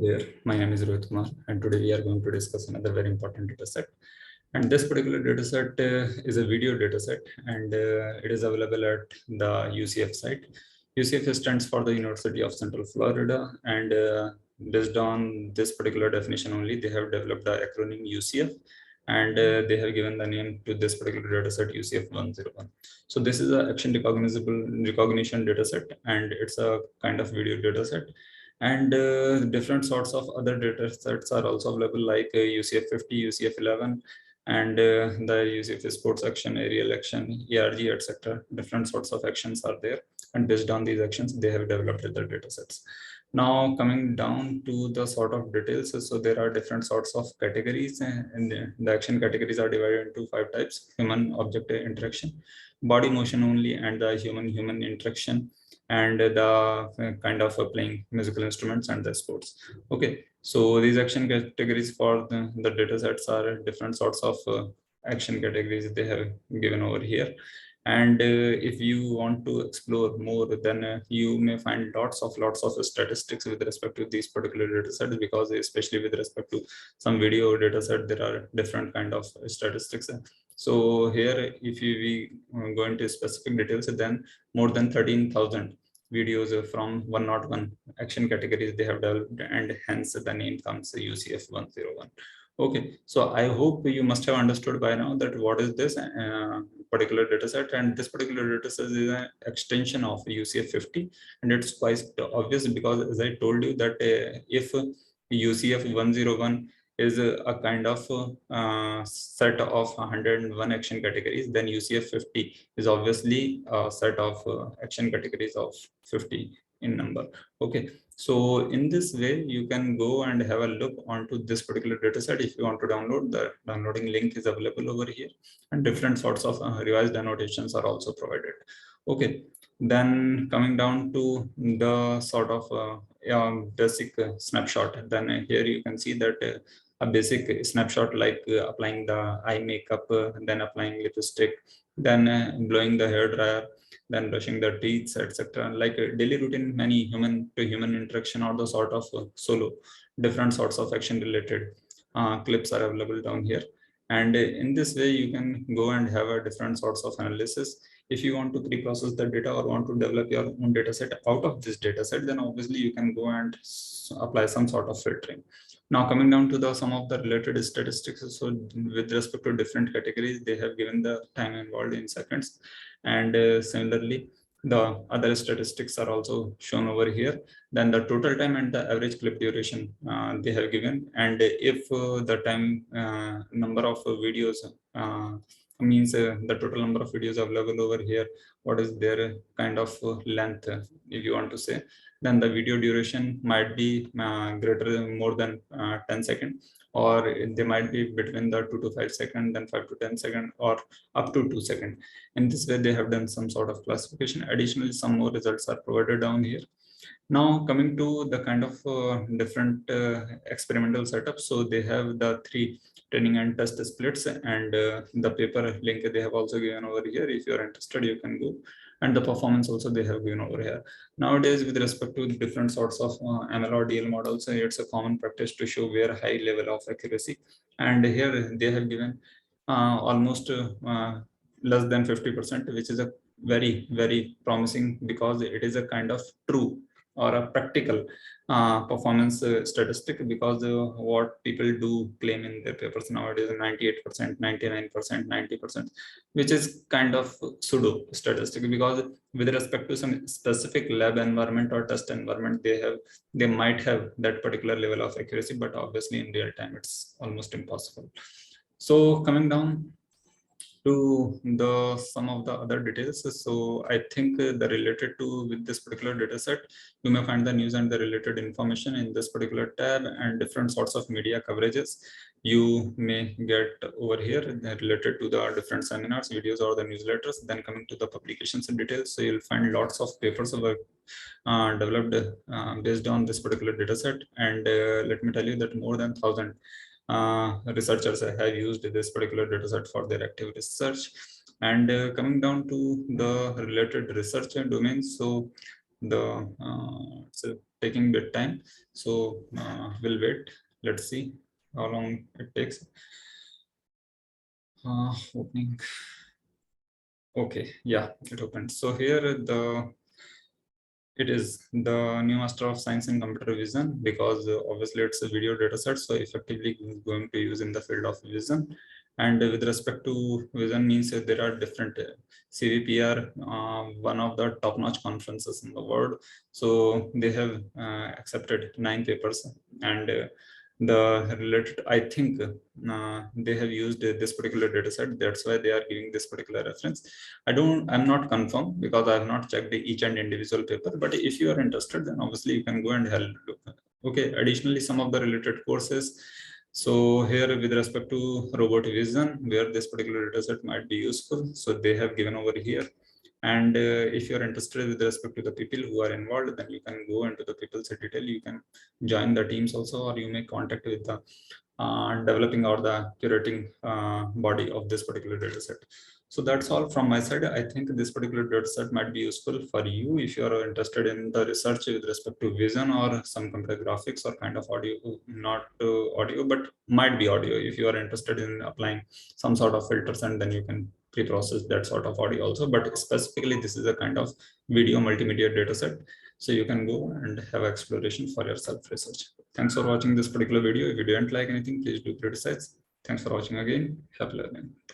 There, my name is Rohit Kumar, and today we are going to discuss another very important data set. And this particular data set is a video data set, and it is available at the UCF site. UCF stands for the University of Central Florida, and based on this particular definition only, they have developed the acronym UCF, and they have given the name to this particular data set UCF 101. So this is a action recognizable recognition data set, and it's a kind of video data set. And different sorts of other data sets are also available, like UCF 50, UCF 11, and the UCF sports action, aerial action, ERG, etc. Different sorts of actions are there, and based on these actions, they have developed the data sets. Now, coming down to the sort of details, so there are different sorts of categories, and the action categories are divided into 5 types: human object interaction, body motion only, and the human interaction, and the kind of playing musical instruments and the sports. Okay, so these action categories for the data sets are different sorts of action categories they have given over here. And if you want to explore more, then you may find lots of statistics with respect to these particular data sets, because especially with respect to some video data set, there are different kind of statistics. So here, if we go into specific details, then more than 13,000 videos from 101 action categories they have developed, and hence the name comes UCF 101. Okay, so I hope you must have understood by now that what is this particular dataset, and this particular dataset is an extension of UCF 50, and it's quite obvious because, as I told you, that if UCF 101 is a kind of set of 101 action categories, then UCF 50 is obviously a set of action categories of 50 in number. Okay, so in this way, you can go and have a look onto this particular data set. If you want to download, the downloading link is available over here, and different sorts of revised annotations are also provided. Okay, then coming down to the sort of basic snapshot, then here you can see that a basic snapshot, like applying the eye makeup, then applying lipstick, then blowing the hair dryer, then brushing the teeth, etc. Like a daily routine, many human to human interaction, or the sort of solo, different sorts of action related clips are available down here. And in this way, you can go and have a different sorts of analysis. If you want to pre-process the data or want to develop your own data set out of this data set, then obviously you can go and apply some sort of filtering. Now, coming down to the some of the related statistics, so with respect to different categories, they have given the time involved in seconds, and similarly, the other statistics are also shown over here. Then the total time and the average clip duration they have given, and if the time number of videos means the total number of videos available over here, what is their kind of length, if you want to say, then the video duration might be greater more than 10 seconds, or they might be between the 2 to 5 seconds, then 5 to 10 seconds, or up to 2 seconds. In this way, they have done some sort of classification. Additionally, some more results are provided down here. Now, coming to the kind of different experimental setups, so they have the 3 training and test splits, and the paper link they have also given over here. If you are interested, you can go, and the performance also they have given over here. Nowadays, with respect to different sorts of ML or DL models, it's a common practice to show where high level of accuracy, and here they have given almost less than 50%, which is a very promising, because it is a kind of true or a practical performance statistic, because what people do claim in their papers nowadays 98%, 99%, 90%, which is kind of pseudo statistic, because with respect to some specific lab environment or test environment, they might have that particular level of accuracy, but obviously in real time it's almost impossible. So coming down to the some of the other details, so I think the related to with this particular data set, you may find the news and the related information in this particular tab, and different sorts of media coverages you may get over here related to the different seminars, videos, or the newsletters. Then coming to the publications and details, so you'll find lots of papers developed based on this particular data set, and let me tell you that more than 1,000 researchers have used this particular dataset for their active research. And coming down to the related research domains, so the taking bit time. So we'll wait. Let's see how long it takes. Opening. Okay, yeah, it opened. So here it is the new Master of Science in Computer Vision, because obviously it's a video data set, so effectively going to use in the field of vision. And with respect to vision means that there are different CVPR, one of the top-notch conferences in the world. So they have accepted 9 papers, and the related, I think they have used this particular data set. That's why they are giving this particular reference. I'm not confirmed because I have not checked each and individual paper, but if you are interested, then obviously you can go and help. Okay, additionally, some of the related courses. So here with respect to robot vision, where this particular data set might be useful, so they have given over here. And if you're interested with respect to the people who are involved, then you can go into the people's detail. You can join the teams also, or you may contact with the developing or the curating body of this particular data set. So that's all from my side. I think this particular data set might be useful for you if you are interested in the research with respect to vision or some computer graphics or kind of audio, not audio, but might be audio. If you are interested in applying some sort of filters, and then you can pre-process that sort of audio also. But specifically, this is a kind of video multimedia data set. So you can go and have exploration for your self-research. Thanks for watching this particular video. If you didn't like anything, please do criticize. Thanks for watching again. Happy learning.